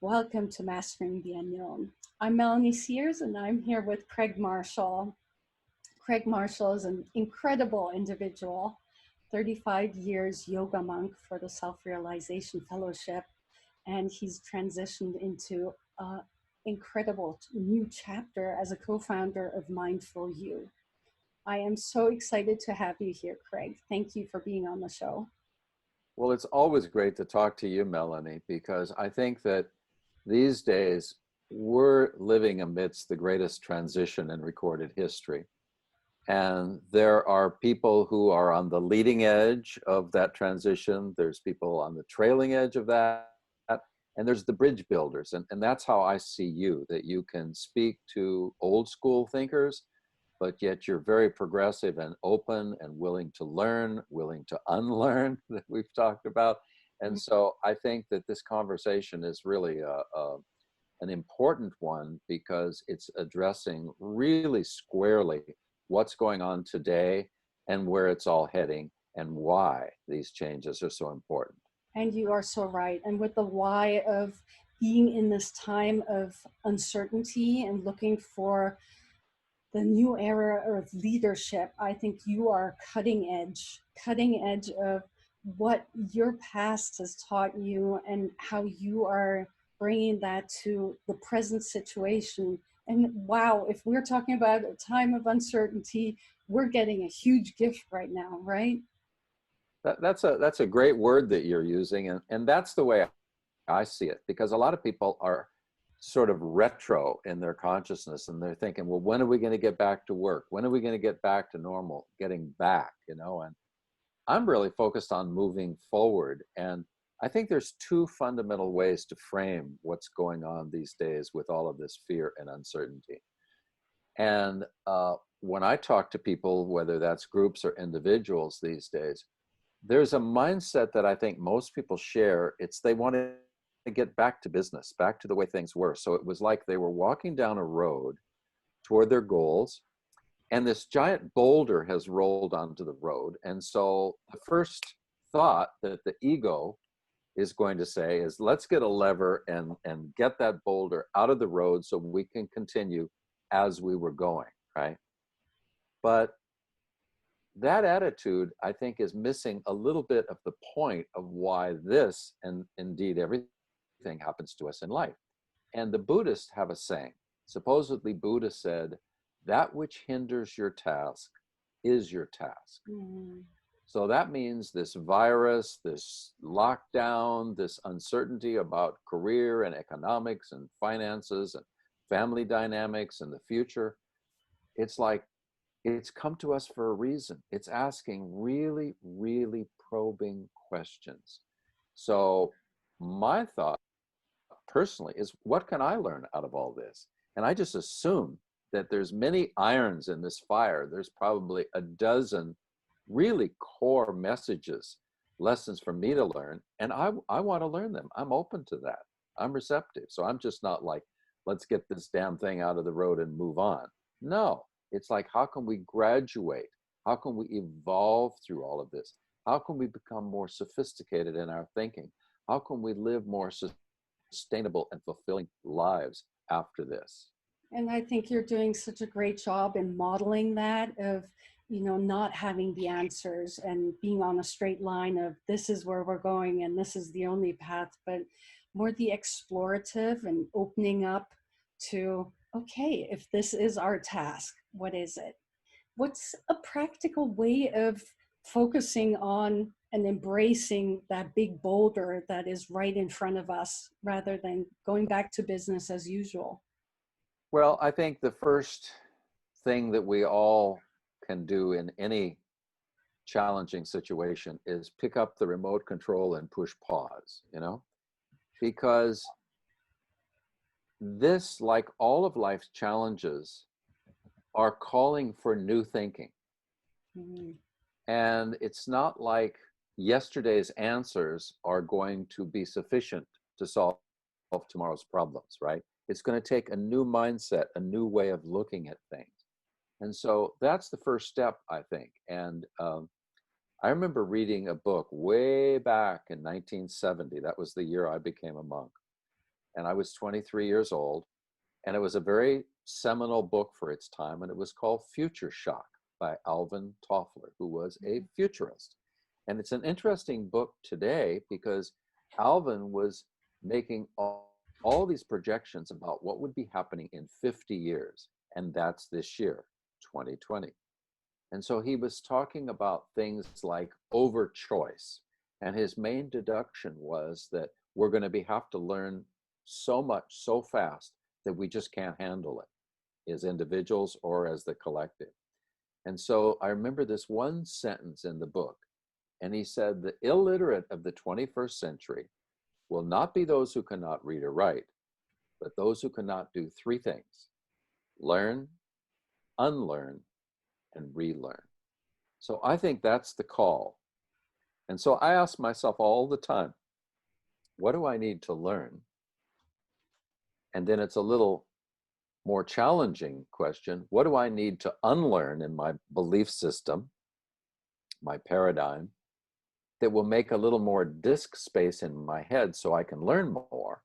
Welcome to Mastering the Unknown. I'm Melanie Sears, and I'm here with Craig Marshall. Craig Marshall is an incredible individual, 35 years yoga monk for the Self-Realization Fellowship, and he's transitioned into an incredible new chapter as a co-founder of MindfulU. I am so excited to have you here, Craig. Thank you for being on the show. Well, it's always great to talk to you, Melanie, because I think that these days we're living amidst the greatest transition in recorded history. And there are people who are on the leading edge of that transition. There's people on the trailing edge of that. And there's the bridge builders. And that's how I see you, that you can speak to old school thinkers, but yet you're very progressive and open and willing to learn, willing to unlearn that we've talked about. And so I think that this conversation is really an important one because it's addressing really squarely what's going on today and where it's all heading and why these changes are so important. And you are so right. And with the why of being in this time of uncertainty and looking for the new era of leadership, I think you are cutting edge of what your past has taught you and how you are bringing that to the present situation. And wow, if we're talking about a time of uncertainty, we're getting a huge gift right now, right? That's a great word that you're using, and that's the way I see it, because a lot of people are sort of retro in their consciousness, and they're thinking, well, when are we going to get back to work? When are we going to get back to normal, getting back, and I'm really focused on moving forward. And I think there's two fundamental ways to frame what's going on these days with all of this fear and uncertainty. And when I talk to people, whether that's groups or individuals these days, there's a mindset that I think most people share. It's they want to get back to business, back to the way things were. So it was like they were walking down a road toward their goals, and this giant boulder has rolled onto the road. And so the first thought that the ego is going to say is, let's get a lever and get that boulder out of the road so we can continue as we were going, right? But that attitude, I think, is missing a little bit of the point of why this, and indeed everything, happens to us in life. And the Buddhists have a saying. Supposedly, Buddha said, that which hinders your task is your task. Mm-hmm. So that means this virus, this lockdown, this uncertainty about career and economics and finances and family dynamics and the future, it's like, it's come to us for a reason. It's asking really, really probing questions. So my thought personally is, what can I learn out of all this? And I just assume that there's many irons in this fire. There's probably a dozen really core messages, lessons for me to learn. And I want to learn them. I'm open to that. I'm receptive. So I'm just not like, let's get this damn thing out of the road and move on. No. It's like, how can we graduate? How can we evolve through all of this? How can we become more sophisticated in our thinking? How can we live more sustainable and fulfilling lives after this? And I think you're doing such a great job in modeling that of, not having the answers and being on a straight line of this is where we're going and this is the only path, but more the explorative and opening up to, okay, if this is our task, what is it? What's a practical way of focusing on and embracing that big boulder that is right in front of us rather than going back to business as usual? Well, I think the first thing that we all can do in any challenging situation is pick up the remote control and push pause, because this, like all of life's challenges, are calling for new thinking. Mm-hmm. And it's not like yesterday's answers are going to be sufficient to solve tomorrow's problems, right? It's going to take a new mindset, a new way of looking at things. And so that's the first step, I think. And I remember reading a book way back in 1970. That was the year I became a monk. and I was 23 years old. And it was a very seminal book for its time, and it was called Future Shock by Alvin Toffler, who was a futurist. And it's an interesting book today because Alvin was making all these projections about what would be happening in 50 years, and that's this year, 2020. And so he was talking about things like overchoice. And his main deduction was that we're going to have to learn so much so fast that we just can't handle it as individuals or as the collective. And so I remember this one sentence in the book, and he said, the illiterate of the 21st century will not be those who cannot read or write, but those who cannot do three things: learn, unlearn, and relearn. So I think that's the call. And so I ask myself all the time, what do I need to learn? And then it's a little more challenging question. What do I need to unlearn in my belief system, my paradigm, that will make a little more disk space in my head so I can learn more?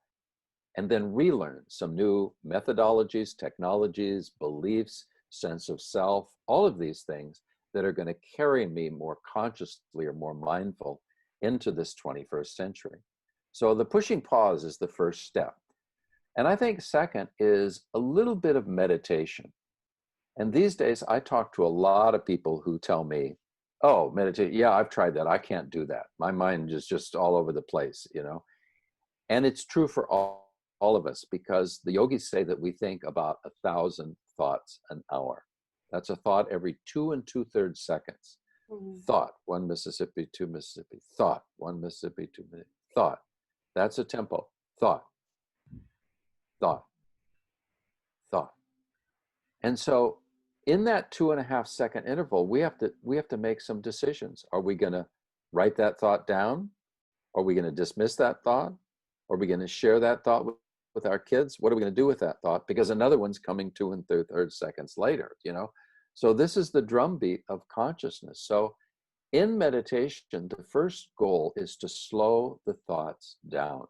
And then relearn some new methodologies, technologies, beliefs, sense of self, all of these things that are going to carry me more consciously or more mindful into this 21st century. So the pushing pause is the first step. And I think second is a little bit of meditation. And these days I talk to a lot of people who tell me, oh, meditate, yeah, I've tried that. I can't do that. My mind is just all over the place, you know. And it's true for all of us, because the yogis say that we think about 1,000 thoughts an hour. That's a thought every 2 2/3 seconds. Thought, 1 Mississippi, 2 Mississippi. Thought, 1 Mississippi, 2 Mississippi. Thought. That's a tempo. Thought, thought, thought. And so in that 2.5-second interval, we have to make some decisions. Are we going to write that thought down? Are we going to dismiss that thought? Are we going to share that thought with our kids? What are we going to do with that thought? Because another one's coming 2 3/3 seconds later, you know? So this is the drumbeat of consciousness. So in meditation, the first goal is to slow the thoughts down,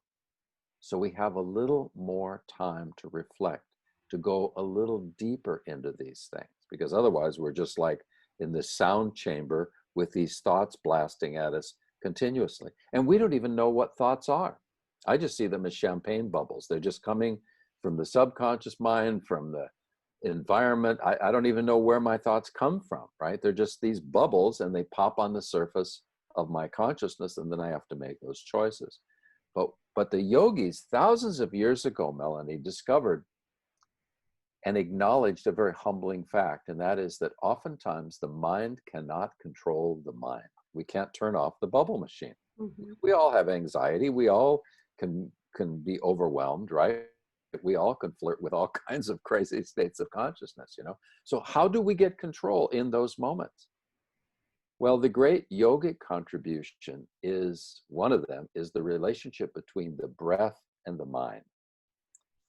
so we have a little more time to reflect, to go a little deeper into these things, because otherwise we're just like in this sound chamber with these thoughts blasting at us continuously. And we don't even know what thoughts are. I just see them as champagne bubbles. They're just coming from the subconscious mind, from the environment. I don't even know where my thoughts come from, right? They're just these bubbles, and they pop on the surface of my consciousness, and then I have to make those choices. But the yogis thousands of years ago, Melanie, discovered and acknowledged a very humbling fact, and that is that oftentimes the mind cannot control the mind. We can't turn off the bubble machine. We all have anxiety. We all can be overwhelmed, right? We all can flirt with all kinds of crazy states of consciousness, you know? So how do we get control in those moments? Well, the great yogic contribution is, one of them is the relationship between the breath and the mind.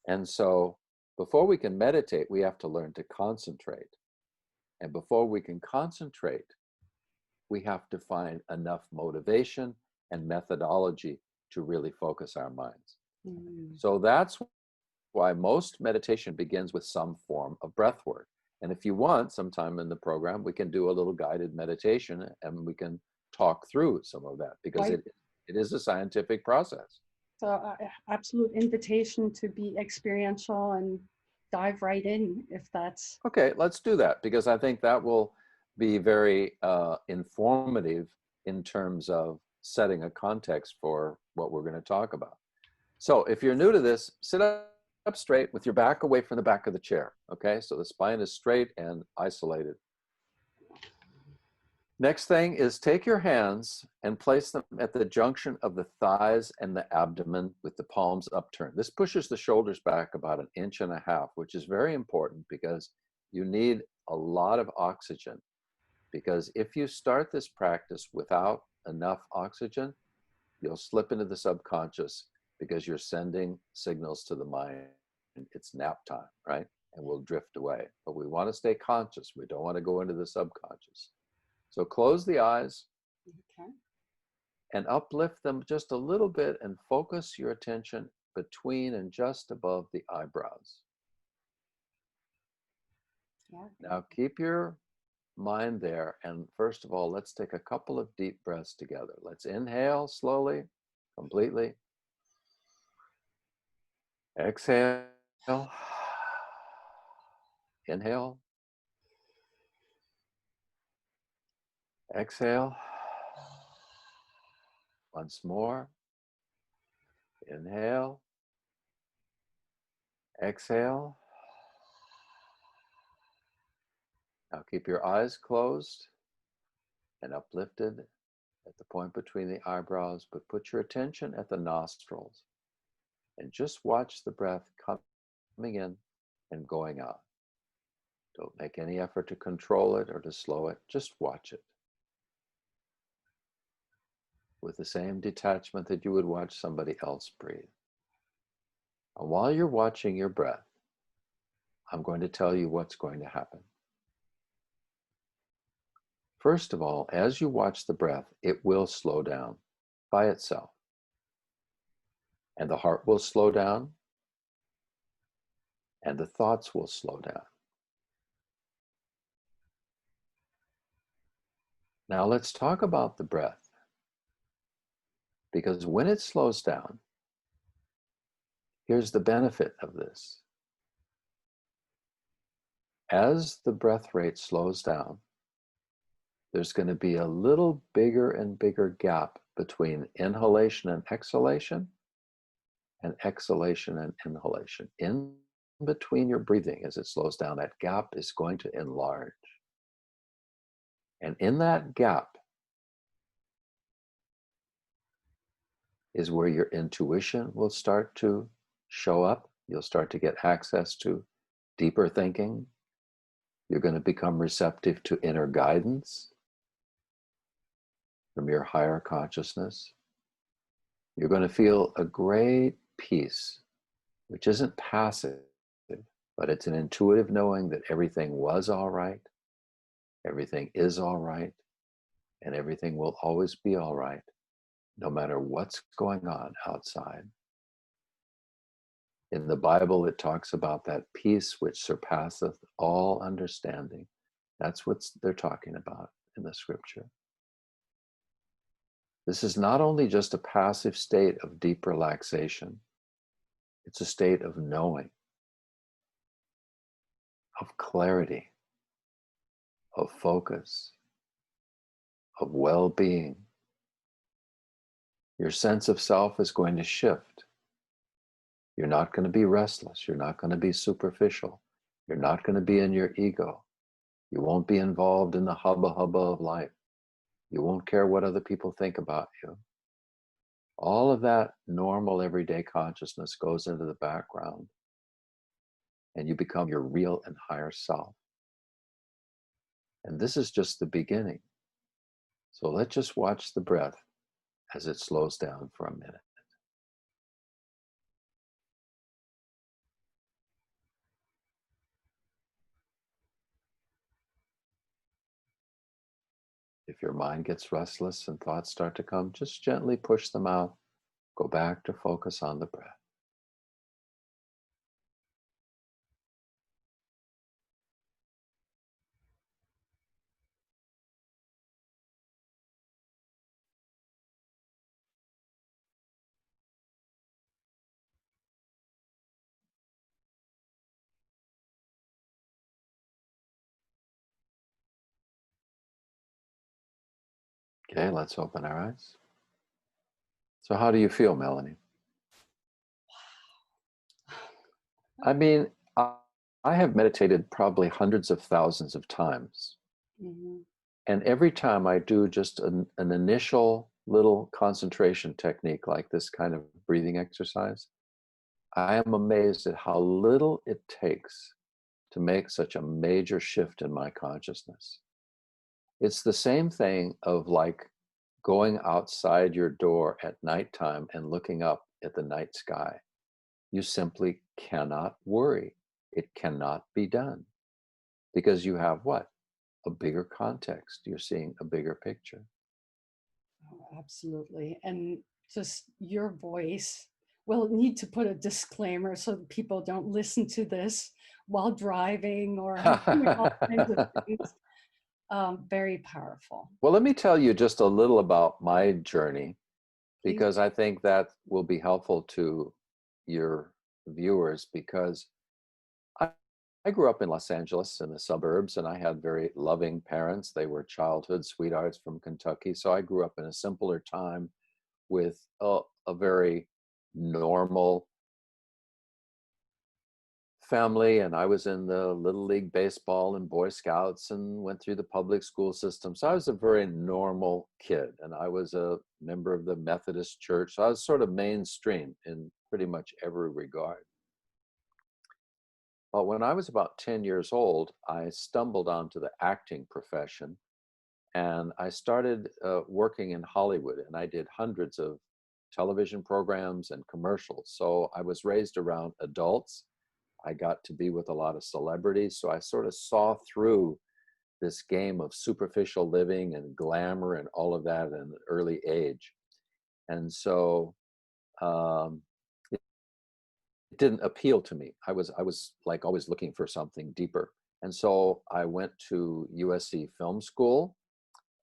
And so before we can meditate, we have to learn to concentrate. And before we can concentrate, we have to find enough motivation and methodology to really focus our minds. So that's why most meditation begins with some form of breath work. And if you want, sometime in the program, we can do a little guided meditation, and we can talk through some of that, because it is a scientific process. So absolute invitation to be experiential and dive right in, if that's... Okay, let's do that, because I think that will be very informative in terms of setting a context for what we're going to talk about. So if you're new to this, sit up straight with your back away from the back of the chair. Okay, so the spine is straight and isolated. Next thing is take your hands and place them at the junction of the thighs and the abdomen with the palms upturned. This pushes the shoulders back about 1.5 inches, which is very important, because you need a lot of oxygen. Because if you start this practice without enough oxygen, you'll slip into the subconscious, because you're sending signals to the mind. It's nap time, right? And we'll drift away. But we want to stay conscious. We don't want to go into the subconscious. So close the eyes, Okay. and uplift them just a little bit, and focus your attention between and just above the eyebrows. Yeah. Now keep your mind there. And first of all, let's take a couple of deep breaths together. Let's inhale slowly, completely. Exhale. Inhale. Exhale. Once more. Inhale. Exhale. Now keep your eyes closed and uplifted at the point between the eyebrows, but put your attention at the nostrils and just watch the breath coming in and going out. Don't make any effort to control it or to slow it. Just watch it with the same detachment that you would watch somebody else breathe. And while you're watching your breath, I'm going to tell you what's going to happen. First of all, as you watch the breath, it will slow down by itself. And the heart will slow down, and the thoughts will slow down. Now let's talk about the breath. Because when it slows down, here's the benefit of this. As the breath rate slows down, there's going to be a little bigger and bigger gap between inhalation and exhalation and inhalation. In between your breathing, as it slows down, that gap is going to enlarge. And in that gap is where your intuition will start to show up. You'll start to get access to deeper thinking. You're going to become receptive to inner guidance from your higher consciousness. You're going to feel a great peace, which isn't passive, but it's an intuitive knowing that everything was all right, everything is all right, and everything will always be all right, no matter what's going on outside. In the Bible, it talks about that peace which surpasseth all understanding. That's what they're talking about in the scripture. This is not only just a passive state of deep relaxation, it's a state of knowing, of clarity, of focus, of well-being. Your sense of self is going to shift. You're not going to be restless. You're not going to be superficial. You're not going to be in your ego. You won't be involved in the hubba hubba of life. You won't care what other people think about you. All of that normal everyday consciousness goes into the background, and you become your real and higher self. And this is just the beginning. So let's just watch the breath as it slows down for a minute. If your mind gets restless and thoughts start to come, just gently push them out. Go back to focus on the breath. Okay, let's open our eyes. So how do you feel, Melanie? I mean, I have meditated probably hundreds of thousands of times. Mm-hmm. And every time I do just an initial little concentration technique like this kind of breathing exercise, I am amazed at how little it takes to make such a major shift in my consciousness. It's the same thing of like going outside your door at nighttime and looking up at the night sky. You simply cannot worry. It cannot be done because you have what? A bigger context. You're seeing a bigger picture. Oh, absolutely. And just your voice we'll need to put a disclaimer so that people don't listen to this while driving or doing all kinds of things. Very powerful. Well, let me tell you just a little about my journey, Please. because I think that will be helpful to your viewers. Because I, I grew up in Los Angeles in the suburbs, and I had very loving parents. They were childhood sweethearts from Kentucky. So I grew up in a simpler time with a very normal family, and I was in the Little League baseball and Boy Scouts and went through the public school system. So I was a very normal kid, and I was a member of the Methodist Church. So I was sort of mainstream in pretty much every regard. But when I was about 10 years old, I stumbled onto the acting profession, and I started working in Hollywood, and I did hundreds of television programs and commercials. So I was raised around adults. I got to be with a lot of celebrities. So I sort of saw through this game of superficial living and glamour and all of that at an early age. And so um, it didn't appeal to me. I was like always looking for something deeper. And so I went to USC Film School,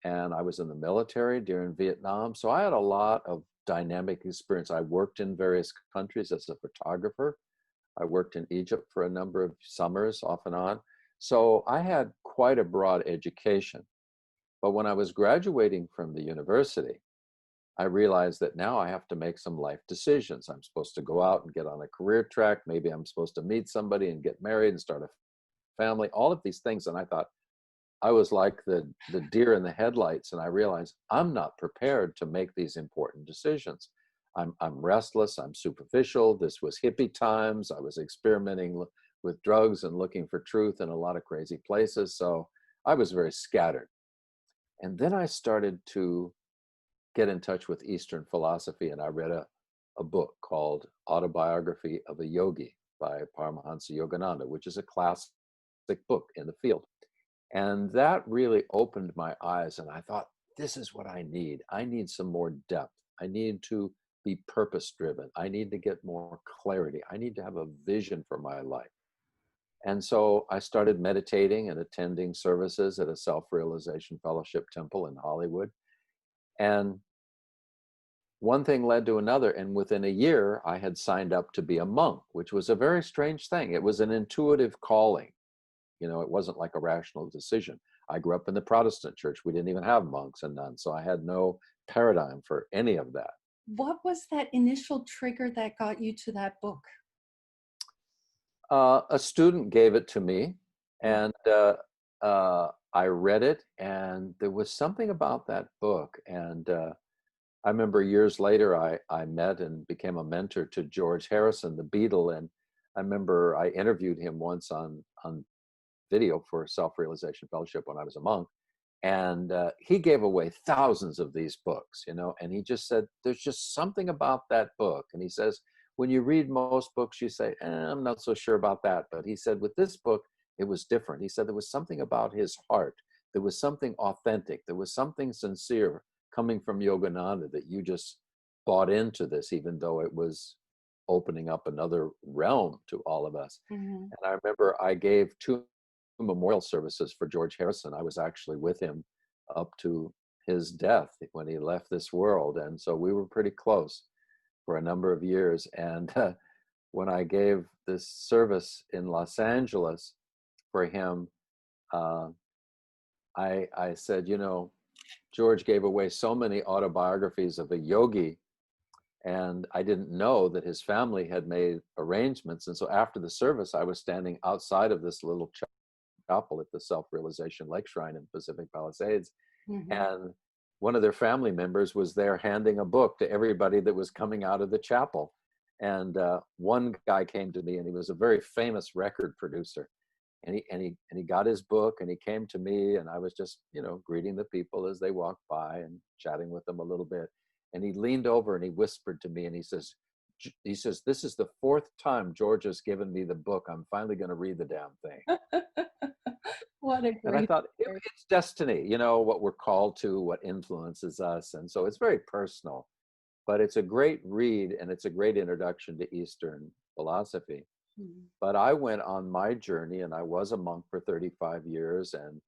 and I was in the military during Vietnam. So I had a lot of dynamic experience. I worked in various countries as a photographer. I worked in Egypt for a number of summers off and on. So I had quite a broad education. But when I was graduating from the university, I realized that now I have to make some life decisions. I'm supposed to go out and get on a career track. Maybe I'm supposed to meet somebody and get married and start a family, all of these things. And I thought, I was like the deer in the headlights, and I realized I'm not prepared to make these important decisions. I'm restless, I'm superficial. This was hippie times. I was experimenting with drugs and looking for truth in a lot of crazy places. So I was very scattered. And then I started to get in touch with Eastern philosophy, and I read a book called Autobiography of a Yogi by Paramahansa Yogananda, which is a classic book in the field. And that really opened my eyes. And I thought, this is what I need. I need some more depth. I need to be purpose driven. I need to get more clarity. I need to have a vision for my life. And so I started meditating and attending services at a self-realization fellowship temple in Hollywood. And one thing led to another. And within a year, I had signed up to be a monk, which was a very strange thing. It was an intuitive calling. You know, it wasn't like a rational decision. I grew up in the Protestant church. We didn't even have monks and nuns, so I had no paradigm for any of that. What was that initial trigger that got you to that book? A student gave it to me, Mm. and I read it, and there was something about that book. And I remember years later, I met and became a mentor to George Harrison, the Beatle, and I remember I interviewed him once on video for Self-Realization Fellowship when I was a monk. And he gave away thousands of these books, you know, and he just said, there's just something about that book. And he says, when you read most books, you say, I'm not so sure about that. But he said, with this book, it was different. He said there was something about his heart. There was something authentic. There was something sincere coming from Yogananda that you just bought into this, even though it was opening up another realm to all of us. Mhm. And I remember I gave two memorial services for George Harrison. I was actually with him up to his death when he left this world. And so we were pretty close for a number of years. And when I gave this service in Los Angeles for him, uh, I said, you know, George gave away so many autobiographies of a yogi, and I didn't know that his family had made arrangements. And so after the service, I was standing outside of this little chapel at the Self-Realization Lake Shrine in Pacific Palisades. Mhm. And one of their family members was there handing a book to everybody that was coming out of the chapel. And one guy came to me, and he was a very famous record producer. And he got his book, and he came to me, and I was just, you know, greeting the people as they walked by and chatting with them a little bit. And he leaned over and he whispered to me, and he says, this is the fourth time George has given me the book. I'm finally going to read the damn thing. What a And I great thought, story. it's destiny, you know, what we're called to, what influences us. And so it's very personal. but it's a great read and it's a great introduction to Eastern philosophy. Mhm. But I went on my journey and I was a monk for 35 years and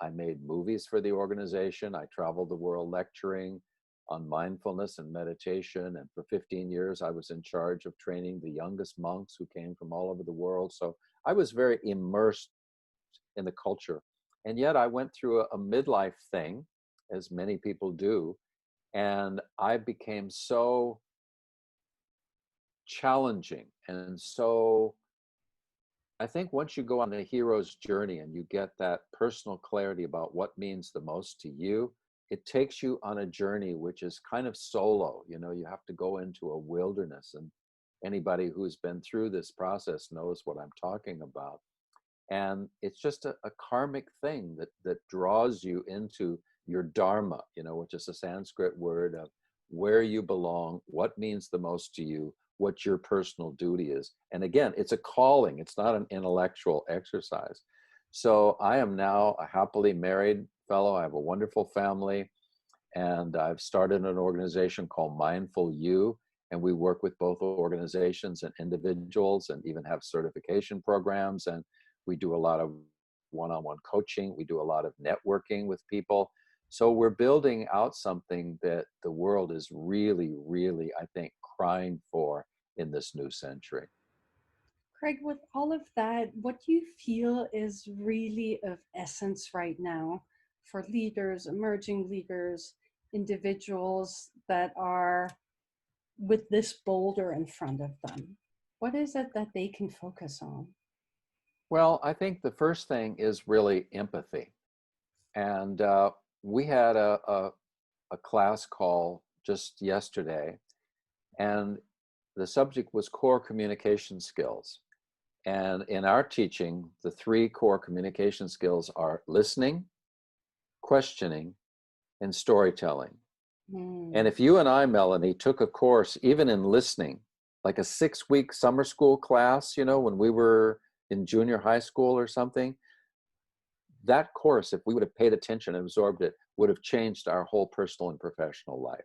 I made movies for the organization. I traveled the world lecturing on mindfulness and meditation. And for 15 years, I was in charge of training the youngest monks who came from all over the world. So I was very immersed in the culture. And yet I went through a midlife thing, as many people do. And I became so challenging and so I think once you go on the hero's journey and you get that personal clarity about what means the most to you, it takes you on a journey which is kind of solo. You know, you have to go into a wilderness, and anybody who's been through this process knows what I'm talking about. And it's just a karmic thing that draws you into your dharma, you know, which is a Sanskrit word of where you belong, what means the most to you, what your personal duty is. And again, it's a calling, it's not an intellectual exercise. So I am now a happily married fellow. I have a wonderful family, and I've started an organization called MindfulU, and we work with both organizations and individuals and even have certification programs. And we do a lot of one-on-one coaching. We do a lot of networking with people. So we're building out something that the world is really, really, I think, crying for in this new century. Craig, with all of that, what do you feel is really of essence right now for leaders, emerging leaders, individuals that are with this boulder in front of them? What is it that they can focus on? Well, I think the first thing is really empathy. And we had a class call just yesterday, and the subject was core communication skills. And in our teaching, the three core communication skills are listening, questioning, and storytelling. And Mm, if you and I, Melanie, took a course, even in listening, like a 6-week summer school class, you know, when we were in junior high school or something, that course, if we would have paid attention and absorbed it, would have changed our whole personal and professional life.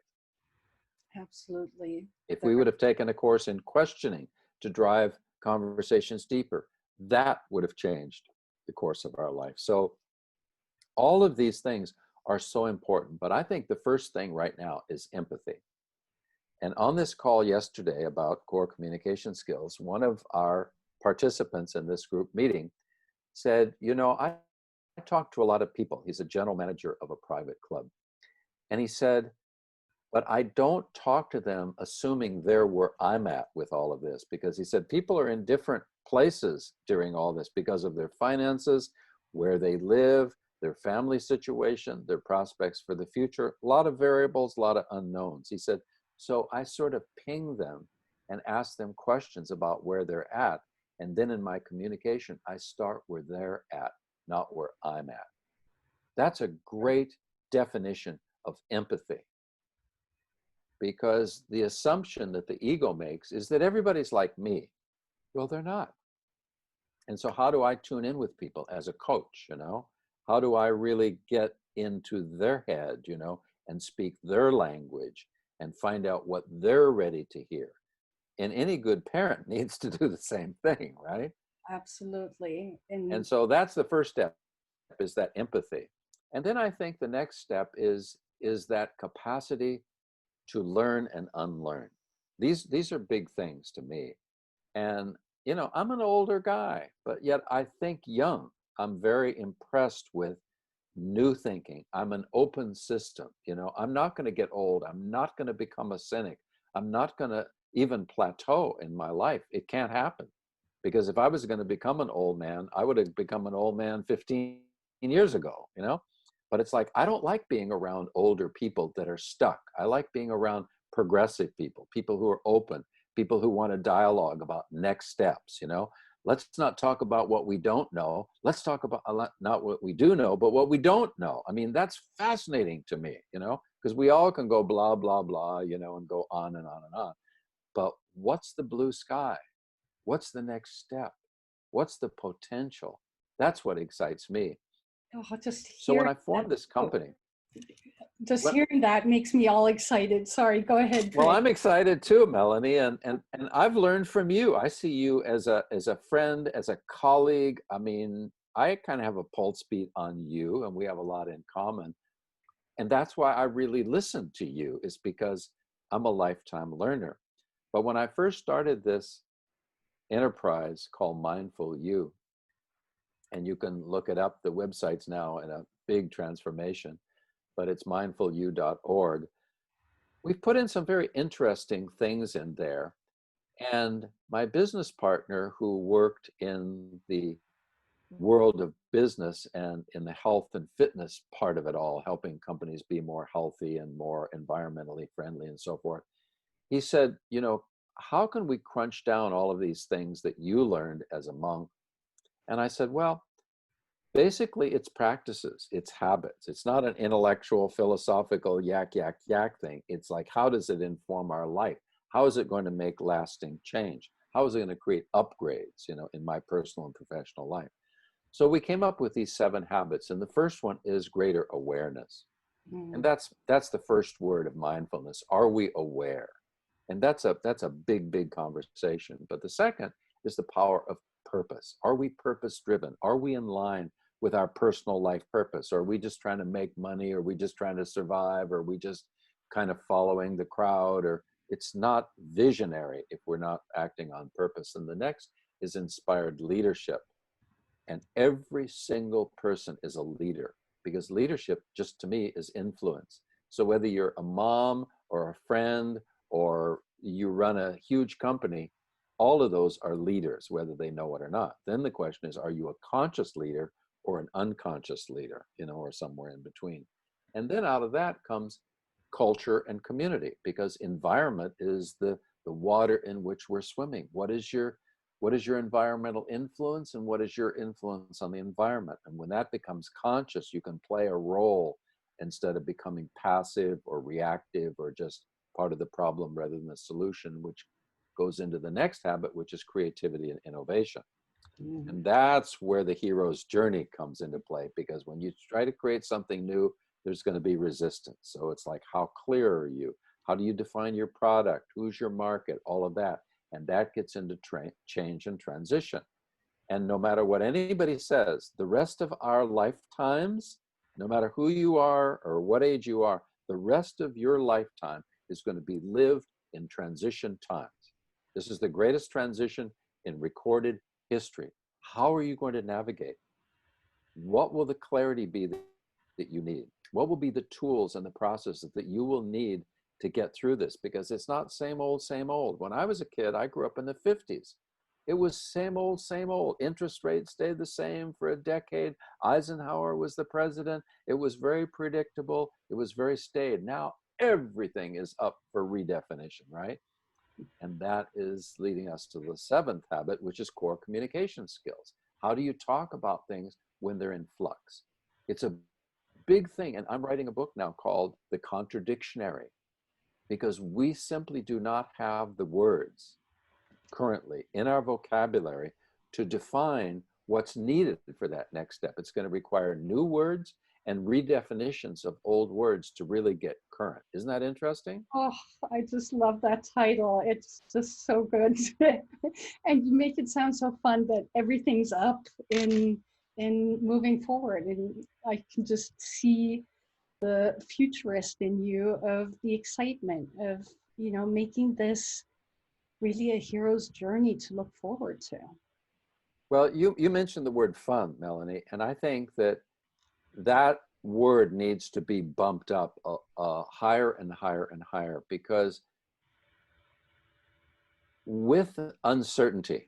absolutely. If The we would have taken a course in questioning to drive conversations deeper, that would have changed the course of our life. So all of these things are so important. But I think the first thing right now is empathy. And on this call yesterday about core communication skills, one of our participants in this group meeting said, you know, I talk to a lot of people. He's a general manager of a private club. And he said, but I don't talk to them assuming they're where I'm at with all of this, because he said people are in different places during all this because of their finances, where they live, their family situation, their prospects for the future, a lot of variables, a lot of unknowns. He said, so I sort of ping them and ask them questions about where they're at. And then in my communication, I start where they're at, not where I'm at. That's a great definition of empathy, because the assumption that the ego makes is that everybody's like me. Well, they're not. And so how do I tune in with people as a coach, you know? How do I really get into their head, you know, and speak their language and find out what they're ready to hear? And any good parent needs to do the same thing, right? absolutely. And And so that's the first step, is that empathy. And then I think the next step is that capacity to learn and unlearn. These are big things to me. And you know, I'm an older guy, but yet I think young. I'm very impressed with new thinking. I'm an open system. You know, I'm not going to get old. I'm not going to become a cynic. I'm not going to even plateau in my life. It can't happen, because if I was going to become an old man, I would have become an old man 15 years ago, you know? But it's like, I don't like being around older people that are stuck. I like being around progressive people, people who are open, people who want to dialogue about next steps, you know? Let's not talk about what we don't know. Let's talk about not what we do know, but what we don't know. I mean, that's fascinating to me, you know, because we all can go blah, blah, blah, you know, and go on and on and on. But what's the blue sky? What's the next step? What's the potential? That's what excites me. oh, just So when hearing I that formed this quote, company, Just Well, hearing that makes me all excited. Sorry, go ahead, well, Craig. I'm excited too, Melanie, and I've learned from you. I see you as a friend, as a colleague. I mean, I kind of have a pulse beat on you, and we have a lot in common. And that's why I really listen to you, is because I'm a lifetime learner. But when I first started this enterprise called MindfulU, and you can look it up, the website's now in a big transformation, but it's mindfulu.org. We've put in some very interesting things in there. And my business partner, who worked in the world of business and in the health and fitness part of it all, helping companies be more healthy and more environmentally friendly and so forth, he said, you know, how can we crunch down all of these things that you learned as a monk? And I said, well, basically it's practices, it's habits. It's not an intellectual, philosophical yak, yak, yak thing. It's like, how does it inform our life? How is it going to make lasting change? How is it going to create upgrades, you know, in my personal and professional life? So we came up with these 7 habits, and the first one is greater awareness. And Mm, that's the first word of mindfulness. Are we aware? And that's a big, big conversation. But the second is the power of purpose. Are we purpose driven? Are we in line with our personal life purpose? Or are we just trying to make money? Or are we just trying to survive? Or are we just kind of following the crowd? Or it's not visionary if we're not acting on purpose. And the next is inspired leadership. And every single person is a leader, because leadership, just to me, is influence. So whether you're a mom or a friend or you run a huge company, all of those are leaders, whether they know it or not. Then the question is, are you a conscious leader or an unconscious leader, you know, or somewhere in between? And then out of that comes culture and community, because environment is the water in which we're swimming. What is your environmental influence, and what is your influence on the environment? And when that becomes conscious, you can play a role instead of becoming passive or reactive or just part of the problem rather than the solution, which goes into the next habit, which is creativity and innovation. mm, And that's where the hero's journey comes into play, because when you try to create something new, there's going to be resistance. So it's like, how clear are you? How do you define your product? Who's your market? All of that. And that gets into change and transition. And no matter what anybody says, the rest of our lifetimes, no matter who you are or what age you are, the rest of your lifetime is going to be lived in transition times. This is the greatest transition in recorded history. How are you going to navigate? What will the clarity be that you need? What will be the tools and the processes that you will need to get through this? Because it's not same old, same old. When I was a kid, I grew up in the 50s. It was same old, same old. Interest rates stayed the same for a decade. Eisenhower was the president. It was very predictable. It was very staid. Now everything is up for redefinition, right? And that is leading us to the 7th habit, which is core communication skills. How do you talk about things when they're in flux? It's a big thing. And I'm writing a book now called The Contradictionary, because we simply do not have the words currently in our vocabulary to define what's needed for that next step. It's going to require new words and redefinitions of old words to really get current. Isn't that interesting? oh, I just love that title. It's just so good. And you make it sound so fun that everything's up in moving forward. And I can just see the futurist in you of the excitement of, making this really a hero's journey to look forward to. Well, you mentioned the word fun, Melanie, and I think that that word needs to be bumped up higher and higher and higher, because with uncertainty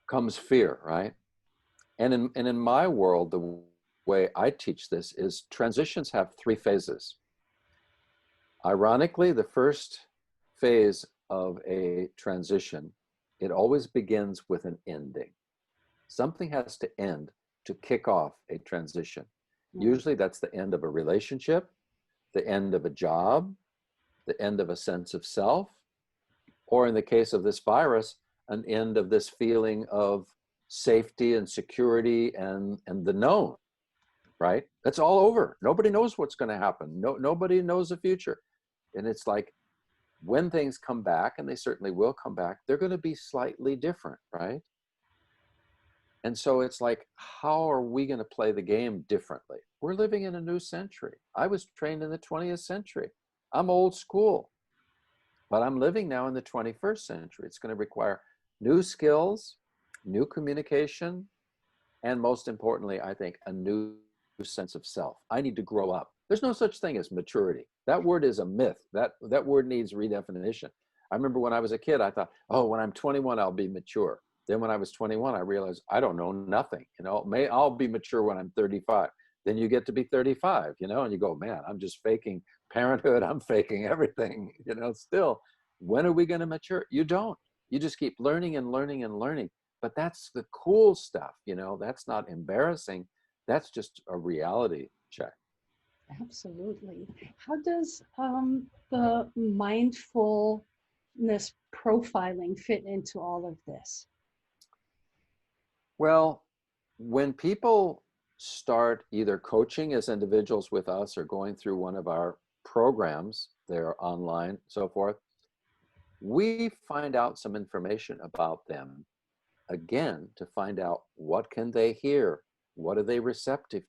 comes fear, right? And in my world, the way I teach this is transitions have 3 phases. Ironically, the first phase of a transition, it always begins with an ending. Something has to end to kick off a transition. Mm. Usually that's the end of a relationship, the end of a job, the end of a sense of self, or in the case of this virus, an end of this feeling of safety and security and the known. right? That's all over. Nobody knows what's going to happen. Nobody knows the future. And it's like, when things come back, and they certainly will come back, they're going to be slightly different, right? And so it's like, how are we going to play the game differently? We're living in a new century. I was trained in the 20th century. I'm old school, but I'm living now in the 21st century. It's going to require new skills, new communication, and most importantly, I think, a new sense of self. I need to grow up. There's no such thing as maturity. That word is a myth. That word needs redefinition. I remember when I was a kid, I thought, oh, when I'm 21, I'll be mature. Then when I was 21, I realized I don't know nothing. I'll be mature when I'm 35. Then you get to be 35, and you go, man, I'm just faking parenthood. I'm faking everything, still. When are we going to mature? You don't. You just keep learning and learning and learning. But that's the cool stuff, that's not embarrassing. That's just a reality check. Absolutely. How does the mindfulness profiling fit into all of this? Well, when people start either coaching as individuals with us or going through one of our programs, they're online, so forth, we find out some information about them, again, to find out what can they hear, what are they receptive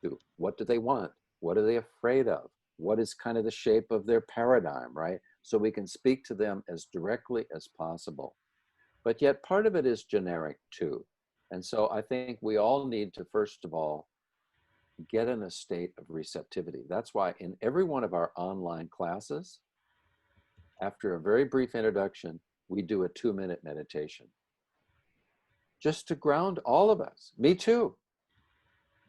to, what do they want, what are they afraid of, what is kind of the shape of their paradigm, right? So we can speak to them as directly as possible. But yet part of it is generic too. And so I think we all need to, first of all, get in a state of receptivity. That's why in every one of our online classes, after a very brief introduction, we do a 2-minute meditation just to ground all of us. Me too.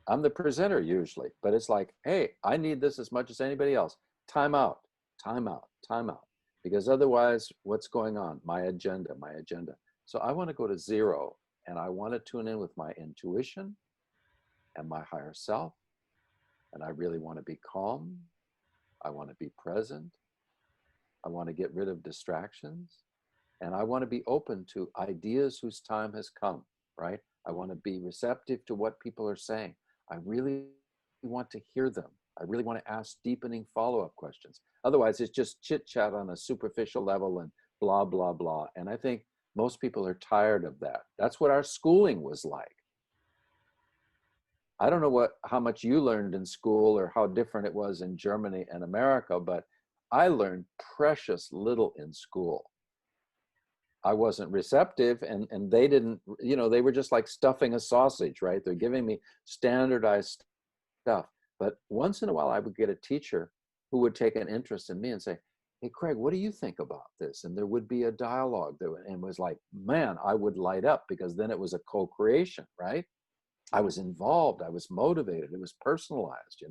I'm the presenter usually, but it's like, hey, I need this as much as anybody else. Time out, time out, time out. Because otherwise, what's going on? My agenda, my agenda. So I want to go to zero, and I want to tune in with my intuition and my higher self. And I really want to be calm. I want to be present. I want to get rid of distractions. And I want to be open to ideas whose time has come, right? I want to be receptive to what people are saying. I really want to hear them. I really want to ask deepening follow-up questions. Otherwise, it's just chit-chat on a superficial level and blah, blah, blah. And I think most people are tired of that. That's what our schooling was like. I don't know how much you learned in school or how different it was in Germany and America, but I learned precious little in school. I wasn't receptive, and they didn't, they were just like stuffing a sausage, right? They're giving me standardized stuff. But once in a while, I would get a teacher who would take an interest in me and say, hey, Craig, what do you think about this? And there would be a dialogue there, and it was like, man, I would light up, because then it was a co-creation, right? I was involved, I was motivated, it was personalized,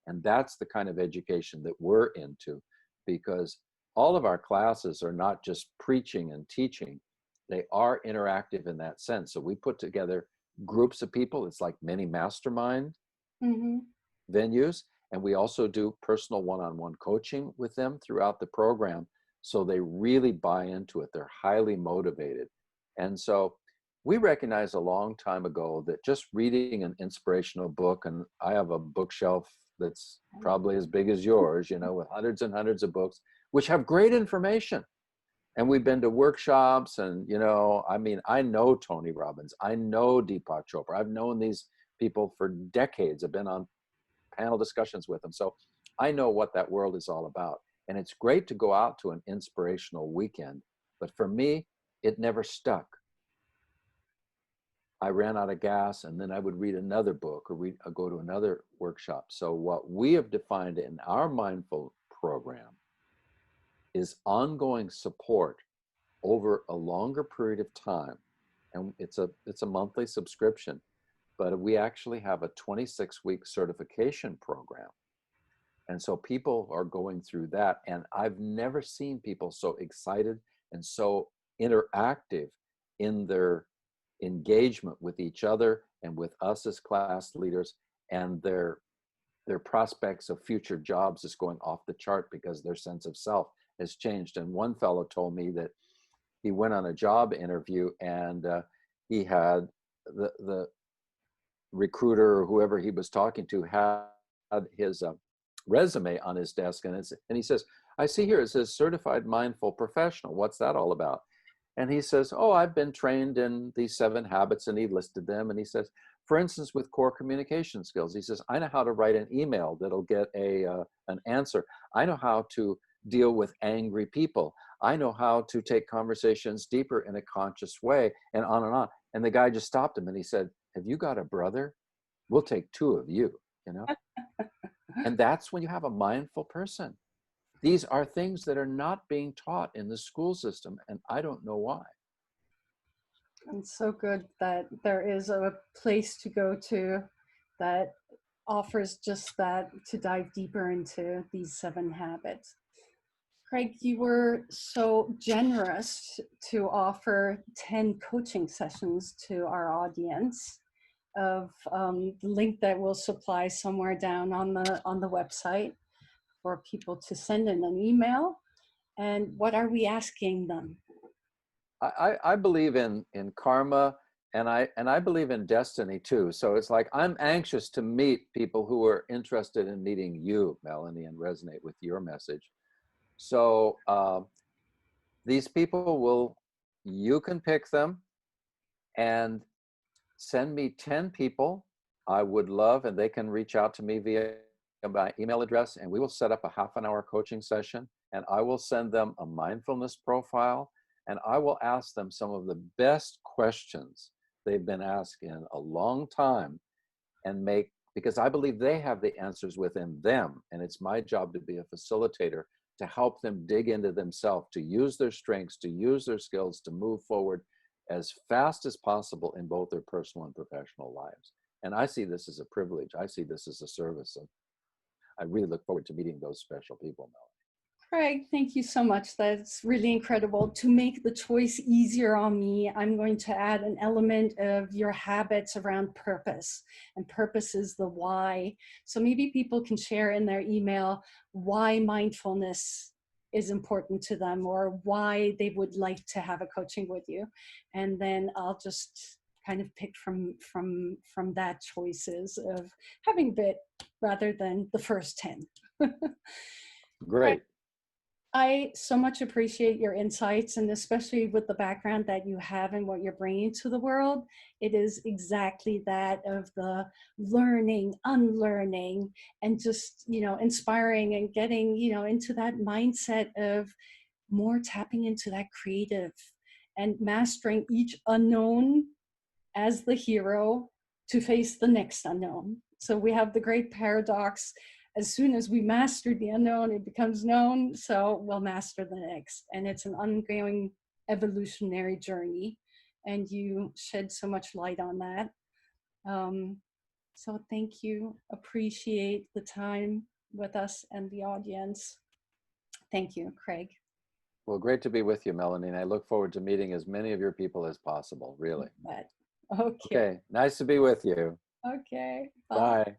and that's the kind of education that we're into, because all of our classes are not just preaching and teaching, they are interactive in that sense. So we put together groups of people, it's like mini mastermind venues, and we also do personal one-on-one coaching with them throughout the program, so they really buy into it, they're highly motivated. And so we recognized a long time ago that just reading an inspirational book, and I have a bookshelf that's probably as big as yours, with hundreds and hundreds of books, which have great information. And we've been to workshops, and, I know Tony Robbins, I know Deepak Chopra, I've known these people for decades. I've been on panel discussions with them. So I know what that world is all about. And it's great to go out to an inspirational weekend. But for me, it never stuck. I ran out of gas, and then I would read another book or go to another workshop. So what we have defined in our mindful program is ongoing support over a longer period of time. And it's a monthly subscription, but we actually have a 26-week certification program. And so people are going through that. And I've never seen people so excited and so interactive in their engagement with each other and with us as class leaders, and their prospects of future jobs is going off the chart because their sense of self has changed. And one fellow told me that he went on a job interview, and he had the recruiter or whoever he was talking to had his resume on his desk, and he says, I see here it says certified mindful professional. What's that all about? And he says, oh, I've been trained in these 7 habits, and he listed them. And he says, for instance, with core communication skills, he says, I know how to write an email that'll get an answer. I know how to deal with angry people. I know how to take conversations deeper in a conscious way, and on and on. And the guy just stopped him and he said, have you got a brother? We'll take 2 of you, you know? And that's when you have a mindful person. These are things that are not being taught in the school system, and I don't know why. It's so good that there is a place to go to that offers just that, to dive deeper into these 7 habits. Craig, you were so generous to offer 10 coaching sessions to our audience of the link that we'll supply somewhere down on the website for people to send in an email. And what are we asking them? I believe in karma, and I believe in destiny too. So it's like I'm anxious to meet people who are interested in meeting you, Melanie, and resonate with your message. So these people you can pick them and send me 10 people. I would love, and they can reach out to me via my email address, and we will set up a half-an-hour coaching session, and I will send them a mindfulness profile, and I will ask them some of the best questions they've been asked in a long time, and because I believe they have the answers within them, and it's my job to be a facilitator to help them dig into themselves, to use their strengths, to use their skills, to move forward as fast as possible in both their personal and professional lives. And I see this as a privilege. I see this as a service. And I really look forward to meeting those special people, Melanie. Craig, thank you so much. That's really incredible. To make the choice easier on me, I'm going to add an element of your habits around purpose. And purpose is the why. So maybe people can share in their email why mindfulness is important to them, or why they would like to have a coaching with you. And then I'll just kind of pick from that choices of having a bit rather than the first 10. Great. I so much appreciate your insights, and especially with the background that you have and what you're bringing to the world. It is exactly that of the learning, unlearning, and just, inspiring and getting, into that mindset of more tapping into that creative and mastering each unknown as the hero to face the next unknown. So we have the great paradox. As soon as we master the unknown, it becomes known. So we'll master the next. And it's an ongoing evolutionary journey. And you shed so much light on that. So thank you. Appreciate the time with us and the audience. Thank you, Craig. Well, great to be with you, Melanie. And I look forward to meeting as many of your people as possible, really. Okay. Okay. Nice to be with you. Okay. Bye. Bye.